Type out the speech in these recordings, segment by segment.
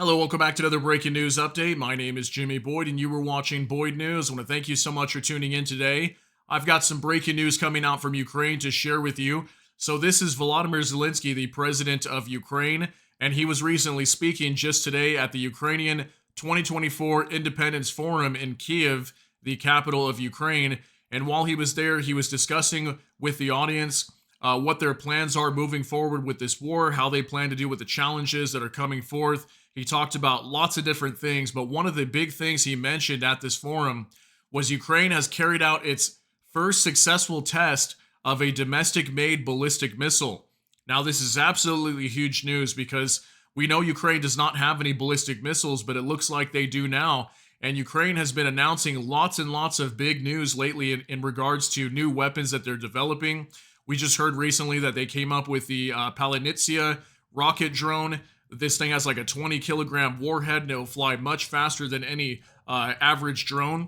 Hello, welcome back to another breaking news update. My name is Jimmy Boyd, and you were watching Boyd News. I want to thank you so much for tuning in today. I've got some breaking news coming out from Ukraine to share with you. So, this is Volodymyr Zelensky, the president of Ukraine, and he was recently speaking just today at the Ukrainian 2024 Independence Forum in Kiev, the capital of Ukraine. And while he was there, he was discussing with the audience what their plans are moving forward with this war, how they plan to deal with the challenges that are coming forth. He talked about lots of different things, but one of the big things he mentioned at this forum was Ukraine has carried out its first successful test of a domestic made ballistic missile. Now, this is absolutely huge news because we know Ukraine does not have any ballistic missiles, but it looks like they do now. And Ukraine has been announcing lots and lots of big news lately in regards to new weapons that they're developing. We just heard recently that they came up with the Palinitsia rocket drone. This thing has like a 20 kilogram warhead and it'll fly much faster than any average drone.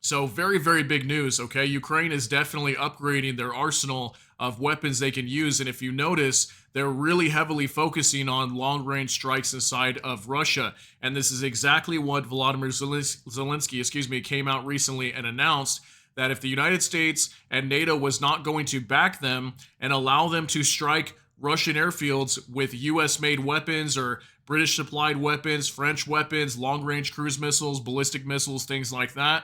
So very, very big news, okay? Ukraine is definitely upgrading their arsenal of weapons they can use. And if you notice, they're really heavily focusing on long-range strikes inside of Russia. And this is exactly what Volodymyr Zelensky, came out recently and announced, that if the United States and NATO was not going to back them and allow them to strike Russian airfields with US-made weapons or British-supplied weapons, French weapons, long-range cruise missiles, ballistic missiles, things like that,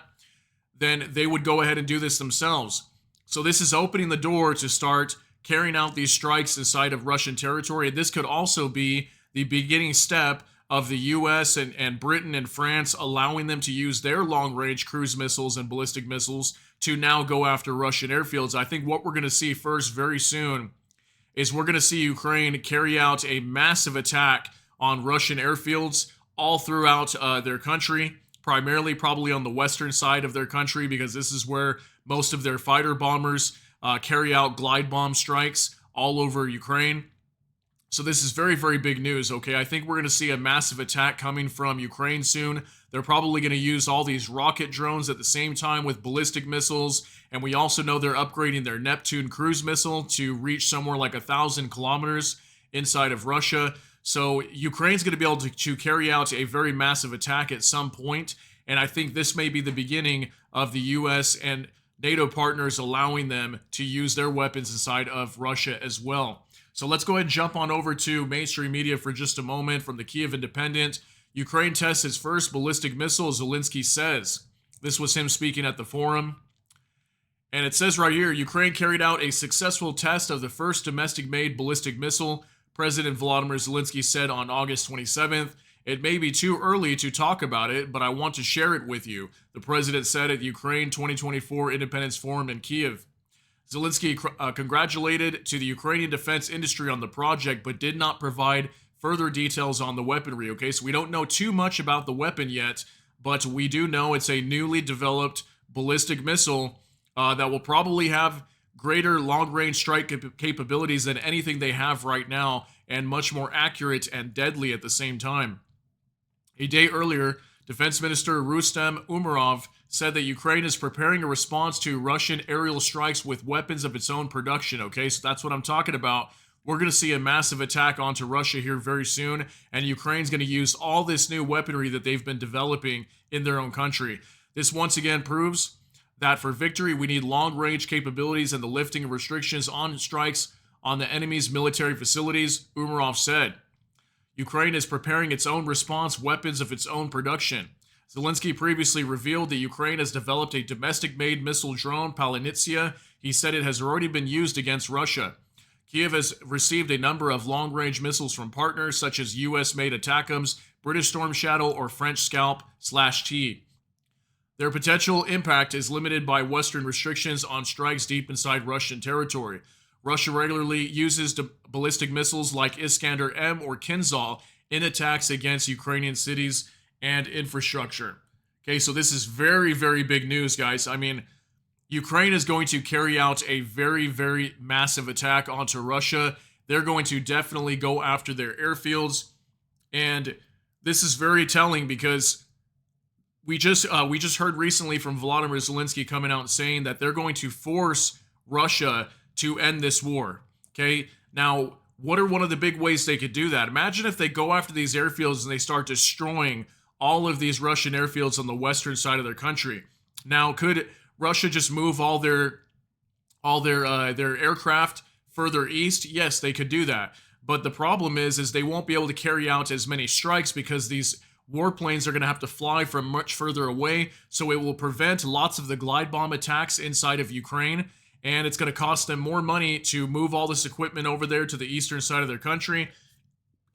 then they would go ahead and do this themselves. So this is opening the door to start carrying out these strikes inside of Russian territory. And this could also be the beginning step of the US and Britain and France allowing them to use their long-range cruise missiles and ballistic missiles to now go after Russian airfields. I think what we're going to see first very soon is we're going to see Ukraine carry out a massive attack on Russian airfields all throughout their country, primarily probably on the western side of their country, because this is where most of their fighter bombers carry out glide bomb strikes all over Ukraine. So this is very, very big news, okay? I think we're going to see a massive attack coming from Ukraine soon. They're probably going to use all these rocket drones at the same time with ballistic missiles. And we also know they're upgrading their Neptune cruise missile to reach somewhere like 1,000 kilometers inside of Russia. So Ukraine's going to be able to carry out a very massive attack at some point. And I think this may be the beginning of the US and NATO partners allowing them to use their weapons inside of Russia as well. So let's go ahead and jump on over to mainstream media for just a moment. From the Kiev Independent, Ukraine tests its first ballistic missile, Zelensky says. This was him speaking at the forum. And it says right here, Ukraine carried out a successful test of the first domestic-made ballistic missile, President Volodymyr Zelensky said on August 27th. It may be too early to talk about it, but I want to share it with you, the president said at the Ukraine 2024 Independence Forum in Kiev. Zelensky congratulated to the Ukrainian defense industry on the project, but did not provide further details on the weaponry, okay? So we don't know too much about the weapon yet, but we do know it's a newly developed ballistic missile that will probably have greater long-range strike capabilities than anything they have right now, and much more accurate and deadly at the same time. A day earlier, Defense Minister Rustem Umerov said that Ukraine is preparing a response to Russian aerial strikes with weapons of its own production. Okay, so that's what I'm talking about. We're going to see a massive attack onto Russia here very soon, and Ukraine's going to use all this new weaponry that they've been developing in their own country. This once again proves that for victory, we need long-range capabilities and the lifting of restrictions on strikes on the enemy's military facilities, Umerov said. Ukraine is preparing its own response weapons of its own production. Zelensky previously revealed that Ukraine has developed a domestic-made missile drone, Palinitsia. He said it has already been used against Russia. Kiev has received a number of long-range missiles from partners such as US-made ATACMS, British Storm Shadow, or French Scalp/T. Their potential impact is limited by Western restrictions on strikes deep inside Russian territory. Russia regularly uses ballistic missiles like Iskander-M or Kinzhal in attacks against Ukrainian cities and infrastructure. Okay, so this is very, very big news, guys. I mean, Ukraine is going to carry out a very, very massive attack onto Russia. They're going to definitely go after their airfields. And this is very telling because we just heard recently from Volodymyr Zelensky coming out and saying that they're going to force Russia to end this war. Okay, now what are one of the big ways they could do that? Imagine if they go after these airfields and they start destroying all of these Russian airfields on the western side of their country. Now, could Russia just move all their aircraft further east? Yes, they could do that. But the problem is they won't be able to carry out as many strikes because these warplanes are going to have to fly from much further away. So it will prevent lots of the glide bomb attacks inside of Ukraine. And it's going to cost them more money to move all this equipment over there to the eastern side of their country.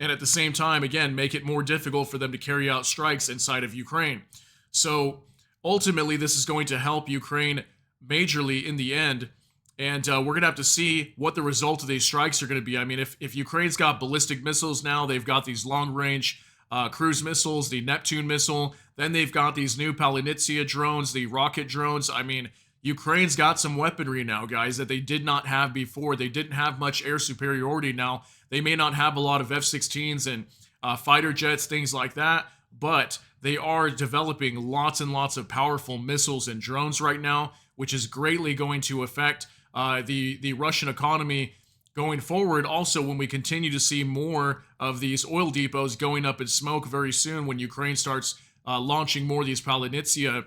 And at the same time, again, make it more difficult for them to carry out strikes inside of Ukraine. So ultimately, this is going to help Ukraine majorly in the end. And we're going to have to see what the result of these strikes are going to be. I mean, if Ukraine's got ballistic missiles now, they've got these long-range cruise missiles, the Neptune missile, then they've got these new Palinitsia drones, the rocket drones. I mean, Ukraine's got some weaponry now, guys, that they did not have before. They didn't have much air superiority. Now, they may not have a lot of F-16s and fighter jets, things like that, but they are developing lots and lots of powerful missiles and drones right now, which is greatly going to affect the Russian economy going forward. Also, when we continue to see more of these oil depots going up in smoke very soon, when Ukraine starts launching more of these Palinitsia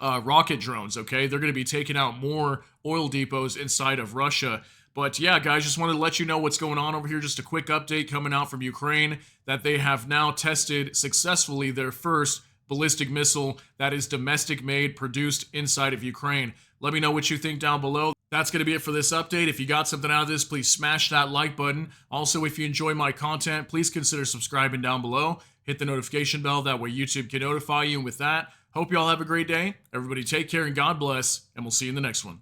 rocket drones, okay? They're going to be taking out more oil depots inside of Russia. But yeah, guys, just wanted to let you know what's going on over here. Just a quick update coming out from Ukraine that they have now tested successfully their first ballistic missile that is domestic made, produced inside of Ukraine. Let me know what you think down below. That's going to be it for this update. If you got something out of this, please smash that like button. Also, if you enjoy my content, please consider subscribing down below. Hit the notification bell. That way YouTube can notify you. And with that, hope you all have a great day. Everybody take care and God bless. And we'll see you in the next one.